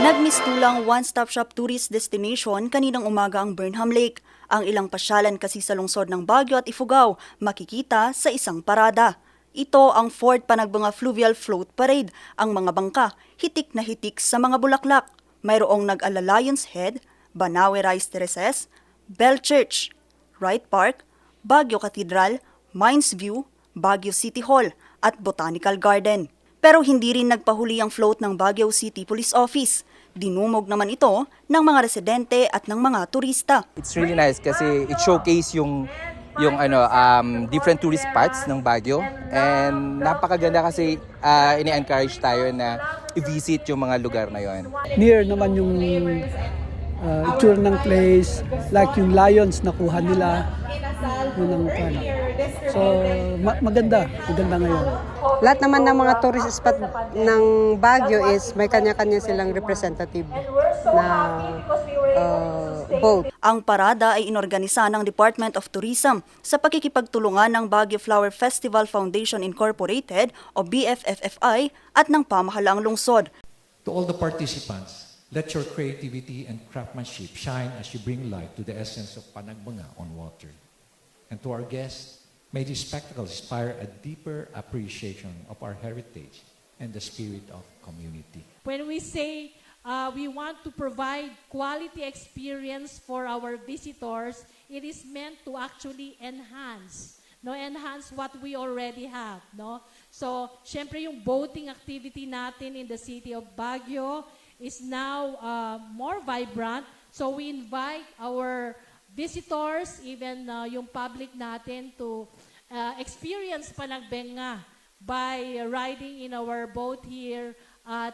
Nagmistulang one-stop shop tourist destination kaninang umaga ang Burnham Lake. Ang ilang pasyalan kasi sa lungsod ng Baguio at Ifugao makikita sa isang parada. Ito ang 4th Panagbunga Fluvial Float Parade. Ang mga bangka, hitik na hitik sa mga bulaklak. Mayroong nag-Lion's Head, Banawe Rice Terraces, Bell Church, Wright Park, Baguio Cathedral, Mines View, Baguio City Hall at Botanical Garden. Pero hindi rin nagpahuli ang float ng Baguio City Police Office. Dinumog naman ito ng mga residente at ng mga turista. It's really nice kasi it showcase yung different tourist spots ng Baguio, and napakaganda kasi ini-encourage tayo na i-visit yung mga lugar na yon. Near naman yung itsura ng place, like yung lions nakuha nila, yun ang plan. So maganda ngayon. Lahat naman ng mga tourist spot ng Baguio is may kanya-kanya silang representative na boat. Ang parada ay inorganisa ng Department of Tourism sa pakikipagtulungan ng Baguio Flower Festival Foundation Incorporated o BFFFI at ng pamahalaang lungsod. To all the participants, let your creativity and craftsmanship shine as you bring light to the essence of Panagbunga on water. And to our guests, may this spectacle inspire a deeper appreciation of our heritage and the spirit of community. When we say we want to provide quality experience for our visitors, it is meant to actually enhance what we already have. No? So, syempre yung boating activity natin in the city of Baguio is now more vibrant. So, we invite our visitors, even yung public natin to experience Panagbenga by riding in our boat here at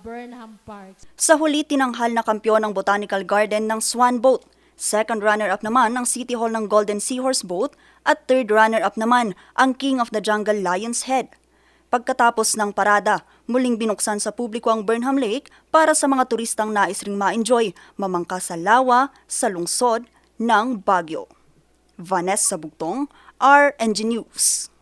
Burnham Park. Sa huli, tinanghal na kampiyon ng Botanical Garden ng Swan Boat. Second runner-up naman ang City Hall ng Golden Seahorse Boat at third runner-up naman ang King of the Jungle Lion's Head. Pagkatapos ng parada, muling binuksan sa publiko ang Burnham Lake para sa mga turistang nais ring ma-enjoy, mamangka sa lawa sa lungsod ng Baguio. Vanessa Bugtong, RNG News.